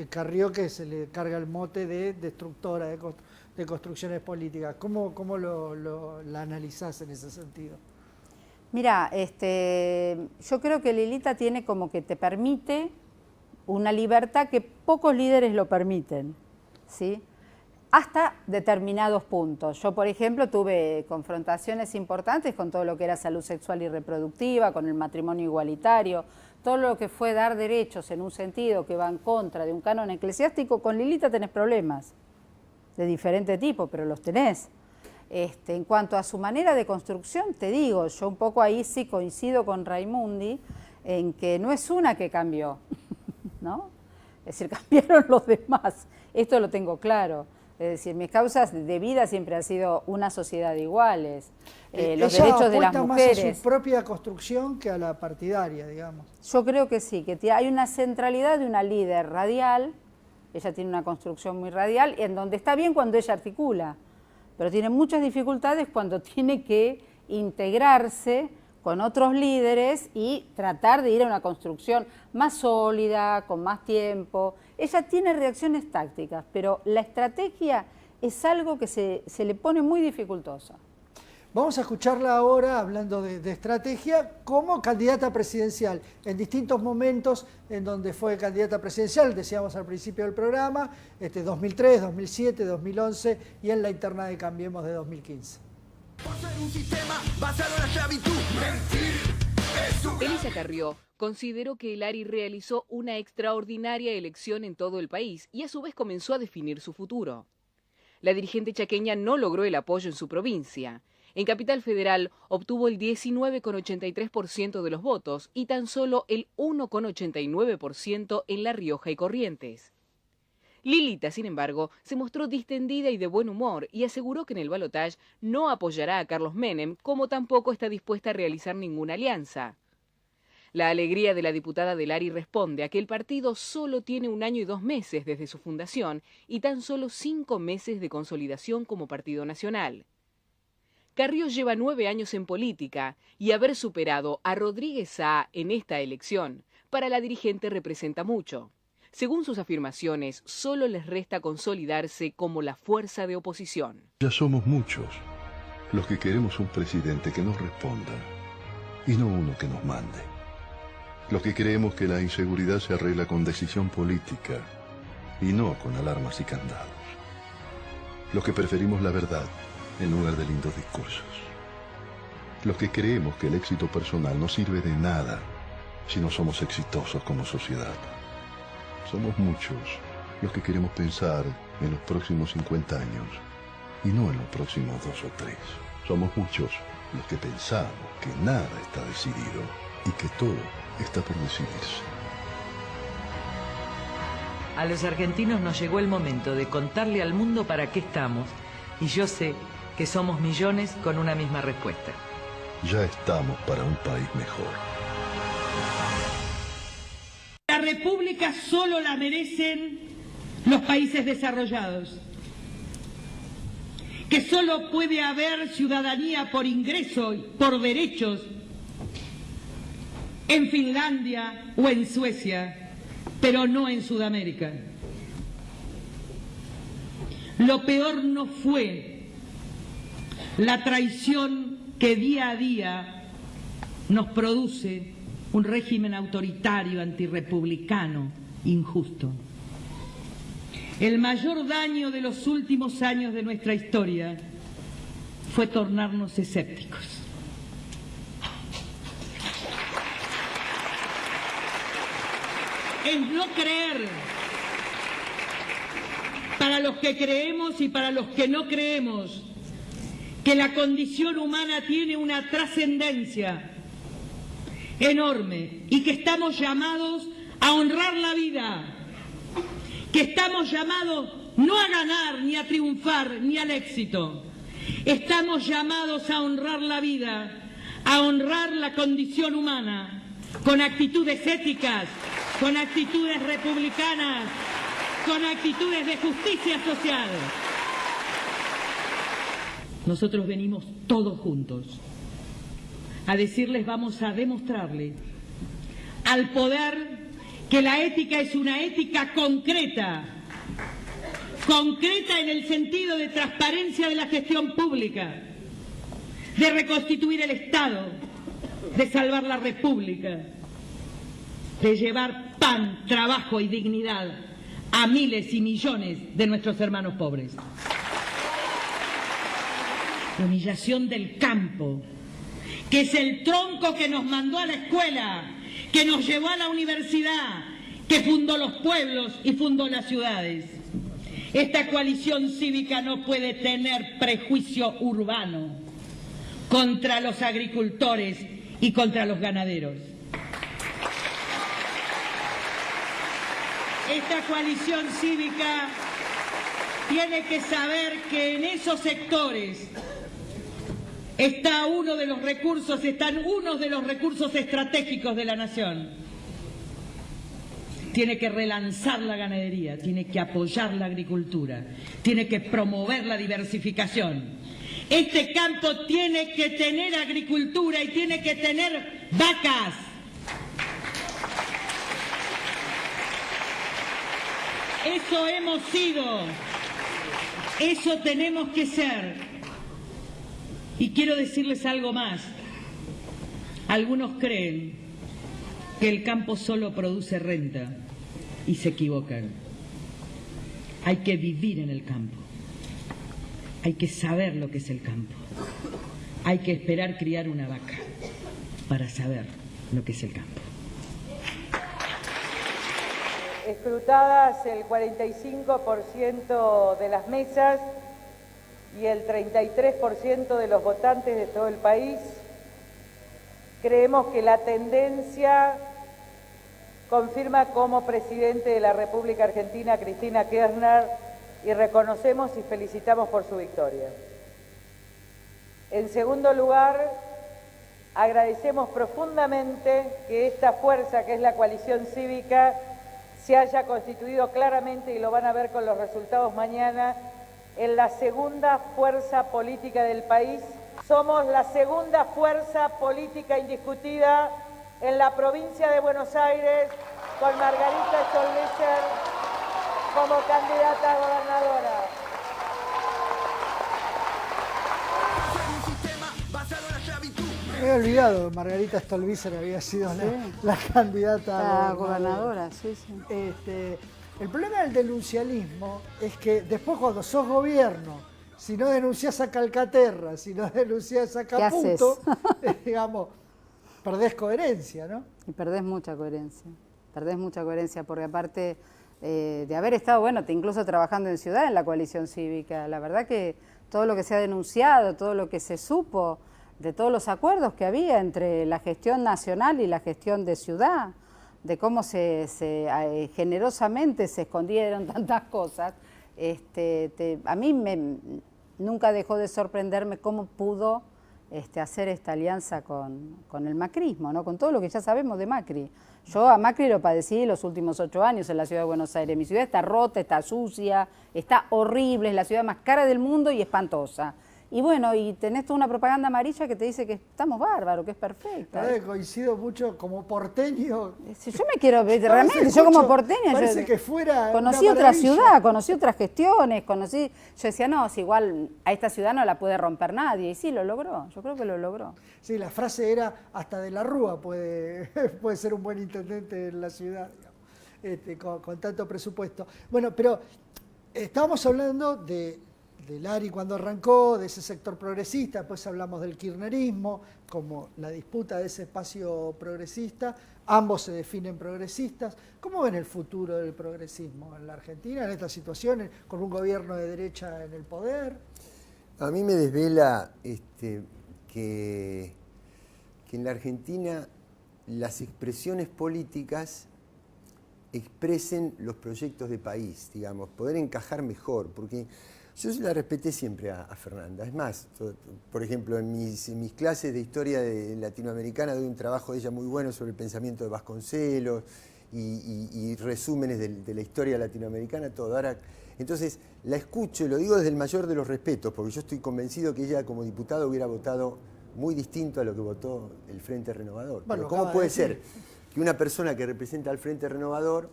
Carrió, que se le carga el mote de destructora de construcciones políticas. ¿Cómo la analizás en ese sentido? Mira, yo creo que Lilita tiene como que te permite una libertad que pocos líderes lo permiten, ¿sí? Hasta determinados puntos. Yo, por ejemplo, tuve confrontaciones importantes con todo lo que era salud sexual y reproductiva, con el matrimonio igualitario, todo lo que fue dar derechos en un sentido que va en contra de un canon eclesiástico. Con Lilita tenés problemas de diferente tipo, pero los tenés. En cuanto a su manera de construcción, te digo, yo un poco ahí sí coincido con Raimundi en que no es una que cambió, ¿no? Es decir, cambiaron los demás, esto lo tengo claro. Es decir, mis causas de vida siempre han sido una sociedad de iguales, los derechos de las mujeres. Más a su propia construcción que a la partidaria, digamos. Yo creo que sí, que hay una centralidad de una líder radial, ella tiene una construcción muy radial, en donde está bien cuando ella articula, pero tiene muchas dificultades cuando tiene que integrarse con otros líderes y tratar de ir a una construcción más sólida, con más tiempo. Ella tiene reacciones tácticas, pero la estrategia es algo que se le pone muy dificultosa. Vamos a escucharla ahora, hablando de estrategia, como candidata presidencial. En distintos momentos en donde fue candidata presidencial, decíamos al principio del programa, 2003, 2007, 2011 y en la interna de Cambiemos de 2015. Por ser un sistema basado en la esclavitud, mentir es un... Elisa Carrió consideró que el ARI realizó una extraordinaria elección en todo el país y a su vez comenzó a definir su futuro. La dirigente chaqueña no logró el apoyo en su provincia. En Capital Federal obtuvo el 19,83% de los votos y tan solo el 1,89% en La Rioja y Corrientes. Lilita, sin embargo, se mostró distendida y de buen humor y aseguró que en el balotaje no apoyará a Carlos Menem, como tampoco está dispuesta a realizar ninguna alianza. La alegría de la diputada del ARI responde a que el partido solo tiene 1 año y 2 meses desde su fundación y tan solo 5 meses de consolidación como partido nacional. Carrió lleva 9 años en política y haber superado a Rodríguez Saá en esta elección para la dirigente representa mucho. Según sus afirmaciones, solo les resta consolidarse como la fuerza de oposición. Ya somos muchos los que queremos un presidente que nos responda y no uno que nos mande. Los que creemos que la inseguridad se arregla con decisión política y no con alarmas y candados. Los que preferimos la verdad en lugar de lindos discursos. Los que creemos que el éxito personal no sirve de nada si no somos exitosos como sociedad. Somos muchos los que queremos pensar en los próximos 50 años y no en los próximos 2 o 3. Somos muchos los que pensamos que nada está decidido y que todo está por decidirse. A los argentinos nos llegó el momento de contarle al mundo para qué estamos y yo sé que somos millones con una misma respuesta. Ya estamos para un país mejor. La república solo la merecen los países desarrollados, que solo puede haber ciudadanía por ingreso, por derechos, en Finlandia o en Suecia, pero no en Sudamérica. Lo peor no fue la traición que día a día nos produce un régimen autoritario, antirrepublicano, injusto. El mayor daño de los últimos años de nuestra historia fue tornarnos escépticos. Es no creer, para los que creemos y para los que no creemos, que la condición humana tiene una trascendencia enorme y que estamos llamados a honrar la vida, que estamos llamados no a ganar, ni a triunfar, ni al éxito. Estamos llamados a honrar la vida, a honrar la condición humana, con actitudes éticas, con actitudes republicanas, con actitudes de justicia social. Nosotros venimos todos juntos a decirles, vamos a demostrarle al poder que la ética es una ética concreta, concreta en el sentido de transparencia de la gestión pública, de reconstituir el Estado, de salvar la República, de llevar pan, trabajo y dignidad a miles y millones de nuestros hermanos pobres. La humillación del campo, que es el tronco que nos mandó a la escuela, que nos llevó a la universidad, que fundó los pueblos y fundó las ciudades. Esta coalición cívica no puede tener prejuicio urbano contra los agricultores y contra los ganaderos. Esta coalición cívica tiene que saber que en esos sectores están uno de los recursos estratégicos de la nación. Tiene que relanzar la ganadería, tiene que apoyar la agricultura, tiene que promover la diversificación. Este campo tiene que tener agricultura y tiene que tener vacas. Eso hemos sido, eso tenemos que ser. Y quiero decirles algo más. Algunos creen que el campo solo produce renta y se equivocan. Hay que vivir en el campo. Hay que saber lo que es el campo. Hay que esperar criar una vaca para saber lo que es el campo. Escrutadas el 45% de las mesas y el 33% de los votantes de todo el país, creemos que la tendencia confirma como presidente de la República Argentina Cristina Kirchner y reconocemos y felicitamos por su victoria. En segundo lugar, agradecemos profundamente que esta fuerza, que es la coalición cívica, se haya constituido claramente, y lo van a ver con los resultados mañana, en la segunda fuerza política del país. Somos la segunda fuerza política indiscutida en la provincia de Buenos Aires, con Margarita Stolbizer como candidata a gobernadora. Me he olvidado, Margarita Stolbizer había sido la candidata a gobernadora. Sí, sí. El problema del denuncialismo es que después, cuando sos gobierno, si no denunciás a Calcaterra, si no denunciás a Caputo, digamos, perdés coherencia, ¿no? Y perdés mucha coherencia porque aparte de haber estado, incluso trabajando en ciudad, en la coalición cívica, la verdad que todo lo que se ha denunciado, todo lo que se supo, de todos los acuerdos que había entre la gestión nacional y la gestión de ciudad, de cómo generosamente se escondieron tantas cosas, a mí nunca dejó de sorprenderme cómo pudo hacer esta alianza con el macrismo, ¿no? Con todo lo que ya sabemos de Macri. Yo a Macri lo padecí los últimos 8 años en la ciudad de Buenos Aires. Mi ciudad está rota, está sucia, está horrible, es la ciudad más cara del mundo y espantosa. Y bueno, y tenés toda una propaganda amarilla que te dice que estamos bárbaros, que es perfecta. Coincido mucho como porteño. Si yo me quiero ver, realmente, yo como porteña, parece que fuera conocí otra ciudad, conocí otras gestiones, yo decía, no, si igual a esta ciudad no la puede romper nadie, y sí, lo logró, yo creo que lo logró. Sí, la frase era, hasta de la Rúa puede ser un buen intendente en la ciudad, digamos, con tanto presupuesto. Bueno, pero estábamos hablando del ARI cuando arrancó, de ese sector progresista, después hablamos del kirchnerismo, como la disputa de ese espacio progresista, ambos se definen progresistas. ¿Cómo ven el futuro del progresismo en la Argentina, en esta situación, con un gobierno de derecha en el poder? A mí me desvela que en la Argentina las expresiones políticas expresen los proyectos de país, digamos, poder encajar mejor, porque yo la respeté siempre a Fernanda. Es más, por ejemplo, en mis clases de historia latinoamericana doy un trabajo de ella muy bueno sobre el pensamiento de Vasconcelos y resúmenes de la historia latinoamericana, todo. Ahora, entonces, la escucho y lo digo desde el mayor de los respetos, porque yo estoy convencido que ella como diputada hubiera votado muy distinto a lo que votó el Frente Renovador. Bueno, Pero ¿cómo puede ser que una persona que representa al Frente Renovador,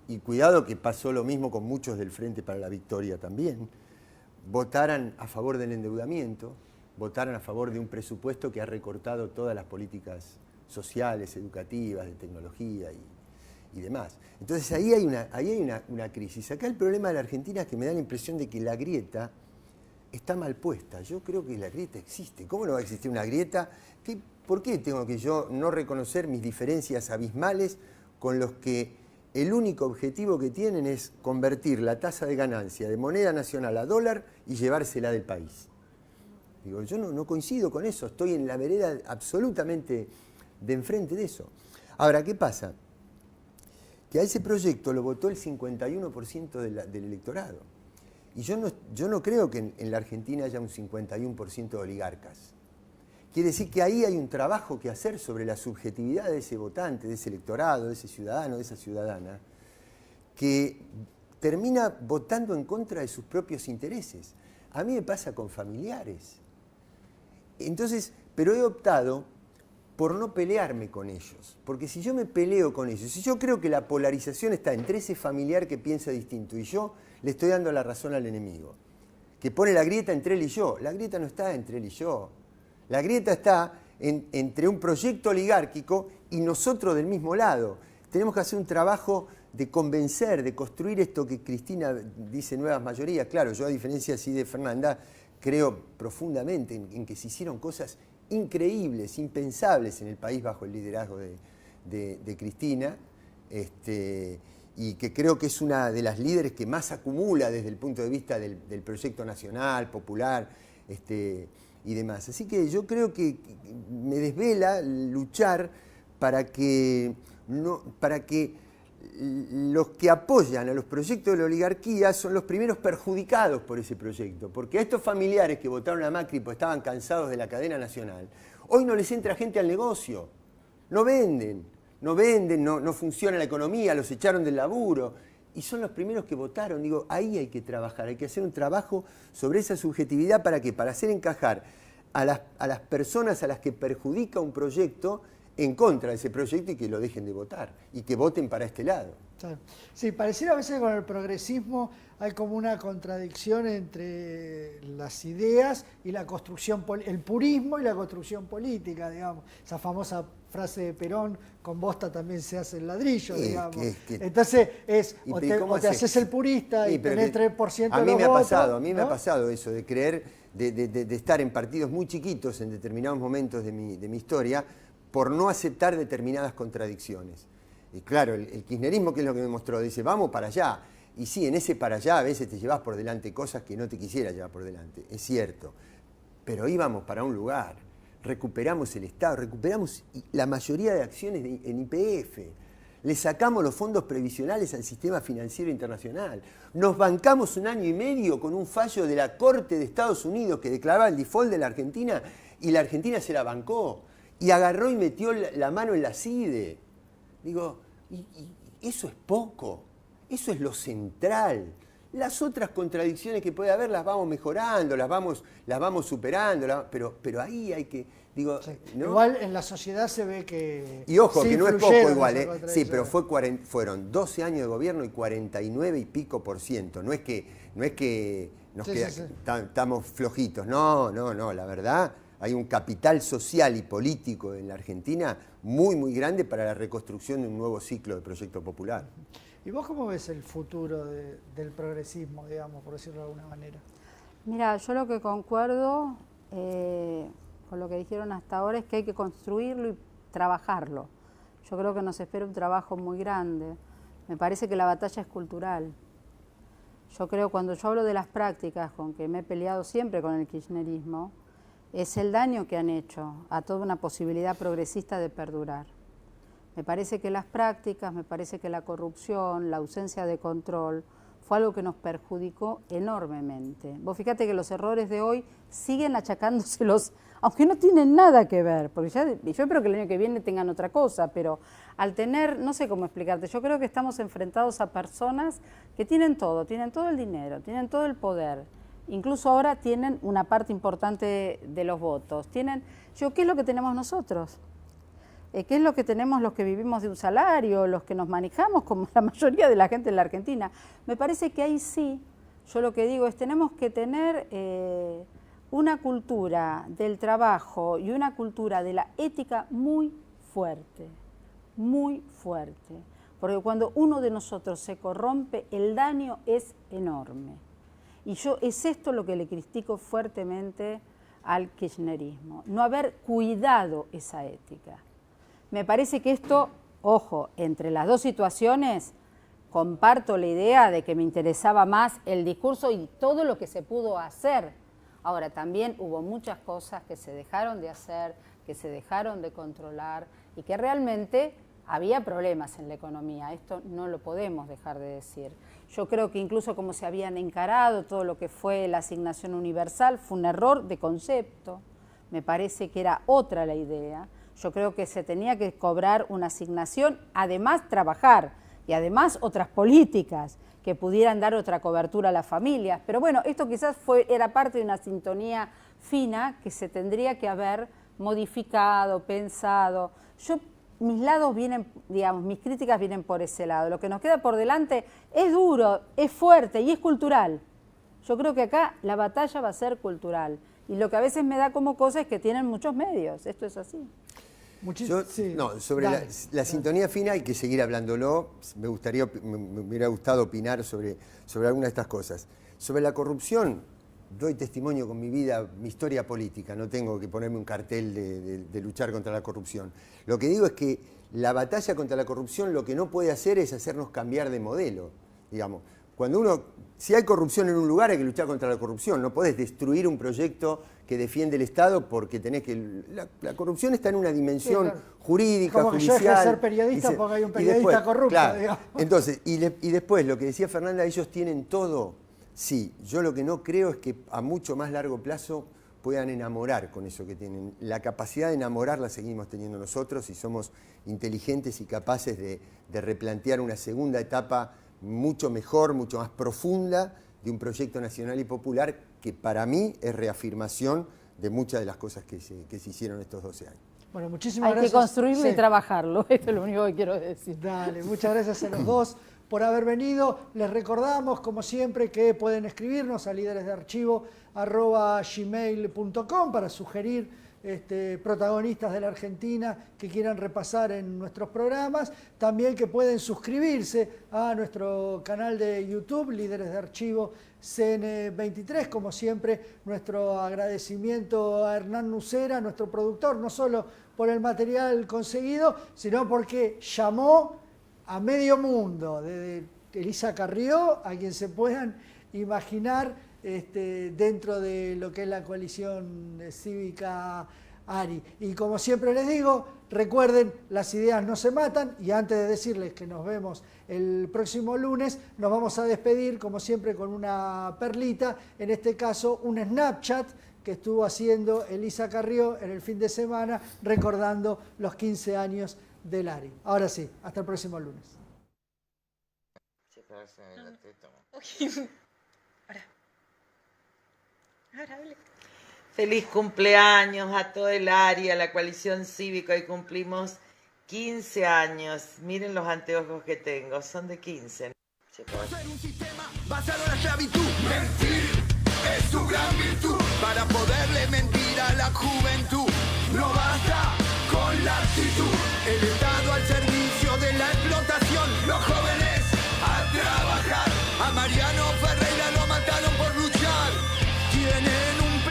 y cuidado que pasó lo mismo con muchos del Frente para la Victoria también, votaran a favor del endeudamiento, votaran a favor de un presupuesto que ha recortado todas las políticas sociales, educativas, de tecnología y demás? Entonces ahí hay una crisis. Acá el problema de la Argentina es que me da la impresión de que la grieta está mal puesta. Yo creo que la grieta existe. ¿Cómo no va a existir una grieta? ¿Por qué tengo que yo no reconocer mis diferencias abismales con los que el único objetivo que tienen es convertir la tasa de ganancia de moneda nacional a dólar y llevársela del país? Digo, yo no coincido con eso, estoy en la vereda absolutamente de enfrente de eso. Ahora, ¿qué pasa? Que a ese proyecto lo votó el 51% del electorado. Y yo no creo que en la Argentina haya un 51% de oligarcas. Quiere decir que ahí hay un trabajo que hacer sobre la subjetividad de ese votante, de ese electorado, de ese ciudadano, de esa ciudadana, que termina votando en contra de sus propios intereses. A mí me pasa con familiares. Entonces, pero he optado por no pelearme con ellos. Porque si yo me peleo con ellos, si yo creo que la polarización está entre ese familiar que piensa distinto y yo le estoy dando la razón al enemigo, que pone la grieta entre él y yo. La grieta no está entre él y yo. La grieta está entre un proyecto oligárquico y nosotros del mismo lado. Tenemos que hacer un trabajo de convencer, de construir esto que Cristina dice nuevas mayorías. Claro, yo a diferencia así de Fernanda, creo profundamente en que se hicieron cosas increíbles, impensables en el país bajo el liderazgo de Cristina, y que creo que es una de las líderes que más acumula desde el punto de vista del proyecto nacional, popular, y demás. Así que yo creo que me desvela luchar para que los que apoyan a los proyectos de la oligarquía son los primeros perjudicados por ese proyecto, porque a estos familiares que votaron a Macri porque estaban cansados de la cadena nacional, hoy no les entra gente al negocio, no venden, no funciona la economía, los echaron del laburo, y son los primeros que votaron. Digo, ahí hay que trabajar, hay que hacer un trabajo sobre esa subjetividad. ¿Para qué? Para hacer encajar a las personas a las que perjudica un proyecto en contra de ese proyecto y que lo dejen de votar y que voten para este lado. Sí, pareciera a veces con el progresismo hay como una contradicción entre las ideas y la construcción, el purismo y la construcción política, digamos. Esa famosa frase de Perón, con bosta también se hace el ladrillo, digamos. Entonces o te haces el purista y tenés 3% de los votos. A mí me ha pasado eso, de creer, de estar en partidos muy chiquitos en determinados momentos de mi historia, por no aceptar determinadas contradicciones. Y claro, el kirchnerismo, ¿qué es lo que me mostró? Dice, vamos para allá. Y sí, en ese para allá a veces te llevas por delante cosas que no te quisiera llevar por delante, es cierto. Pero íbamos para un lugar, recuperamos el Estado, recuperamos la mayoría de acciones en YPF, le sacamos los fondos previsionales al sistema financiero internacional, nos bancamos 1 año y medio con un fallo de la Corte de Estados Unidos que declaraba el default de la Argentina y la Argentina se la bancó. Y agarró y metió la mano en la CIDE. Digo, y eso es poco, eso es lo central. Las otras contradicciones que puede haber las vamos mejorando, las vamos superando, pero ahí hay que, digo, sí. ¿no? Igual en la sociedad se ve que... Y ojo, que no es poco igual, sí, pero fueron 12 años de gobierno y 49 y pico %. No es que estamos flojitos, no, la verdad... Hay un capital social y político en la Argentina muy, muy grande para la reconstrucción de un nuevo ciclo de proyecto popular. ¿Y vos cómo ves el futuro del progresismo, digamos, por decirlo de alguna manera? Mira, yo lo que concuerdo con lo que dijeron hasta ahora es que hay que construirlo y trabajarlo. Yo creo que nos espera un trabajo muy grande. Me parece que la batalla es cultural. Yo creo, cuando yo hablo de las prácticas con que me he peleado siempre con el kirchnerismo, es el daño que han hecho a toda una posibilidad progresista de perdurar. Me parece que las prácticas, me parece que la corrupción, la ausencia de control, fue algo que nos perjudicó enormemente. Vos fíjate que los errores de hoy siguen achacándoselos, aunque no tienen nada que ver, porque yo espero que el año que viene tengan otra cosa, pero al tener, no sé cómo explicarte, yo creo que estamos enfrentados a personas que tienen todo el dinero, tienen todo el poder, incluso ahora tienen una parte importante de los votos. ¿Qué es lo que tenemos nosotros? ¿Qué es lo que tenemos los que vivimos de un salario, los que nos manejamos como la mayoría de la gente en la Argentina? Me parece que ahí sí, yo lo que digo es tenemos que tener una cultura del trabajo y una cultura de la ética muy fuerte, porque cuando uno de nosotros se corrompe, el daño es enorme. Y es esto lo que le critico fuertemente al kirchnerismo, no haber cuidado esa ética. Me parece que esto, ojo, entre las dos situaciones, comparto la idea de que me interesaba más el discurso y todo lo que se pudo hacer. Ahora, también hubo muchas cosas que se dejaron de hacer, que se dejaron de controlar y que realmente había problemas en la economía. Esto no lo podemos dejar de decir. Yo creo que incluso como se habían encarado todo lo que fue la asignación universal, fue un error de concepto. Me parece que era otra la idea. Yo creo que se tenía que cobrar una asignación, además trabajar y además otras políticas que pudieran dar otra cobertura a las familias. Pero bueno, esto quizás era parte de una sintonía fina que se tendría que haber modificado, pensado. Mis lados vienen, digamos, mis críticas vienen por ese lado. Lo que nos queda por delante es duro, es fuerte y es cultural. Yo creo que acá la batalla va a ser cultural. Y lo que a veces me da como cosa es que tienen muchos medios. Esto es así. Sobre la sintonía fina hay que seguir hablándolo. Me hubiera gustado opinar sobre algunas de estas cosas. Sobre la corrupción, doy testimonio con mi vida, mi historia política. No tengo que ponerme un cartel de luchar contra la corrupción. Lo que digo es que la batalla contra la corrupción lo que no puede hacer es hacernos cambiar de modelo. Digamos, si hay corrupción en un lugar hay que luchar contra la corrupción. No podés destruir un proyecto que defiende el Estado porque tenés que... La corrupción está en una dimensión jurídica, como judicial. Que yo dejé de ser periodista porque hay un periodista después, corrupto. Claro, digamos. Entonces, y después, lo que decía Fernanda, ellos tienen todo. Sí, yo lo que no creo es que a mucho más largo plazo puedan enamorar con eso que tienen. La capacidad de enamorar la seguimos teniendo nosotros y somos inteligentes y capaces de replantear una segunda etapa mucho mejor, mucho más profunda de un proyecto nacional y popular que para mí es reafirmación de muchas de las cosas que se hicieron estos 12 años. Bueno, muchísimas gracias. Hay que construirlo y trabajarlo, esto es lo único que quiero decir. Dale, muchas gracias a los dos por haber venido. Les recordamos, como siempre, que pueden escribirnos a lideresdearchivo@gmail.com para sugerir protagonistas de la Argentina que quieran repasar en nuestros programas. También que pueden suscribirse a nuestro canal de YouTube, Líderes de Archivo CN23. Como siempre, nuestro agradecimiento a Hernán Nucera, nuestro productor, no solo por el material conseguido, sino porque llamó a medio mundo, desde Elisa Carrió, a quien se puedan imaginar dentro de lo que es la coalición cívica ARI. Y como siempre les digo, recuerden, las ideas no se matan, y antes de decirles que nos vemos el próximo lunes, nos vamos a despedir, como siempre, con una perlita, en este caso un Snapchat que estuvo haciendo Elisa Carrió en el fin de semana, recordando los 15 años del ARI. Ahora sí, hasta el próximo lunes. Feliz cumpleaños a todo el área, a la coalición cívica. Hoy cumplimos 15 años. Miren los anteojos que tengo, son de 15. Hacer un sistema basado en la esclavitud. Mentir es su gran virtud. Para poderle mentir a la juventud, no basta con la actitud. El Estado al servicio de la explotación. Los jóvenes a trabajar. A Mariano Ferrer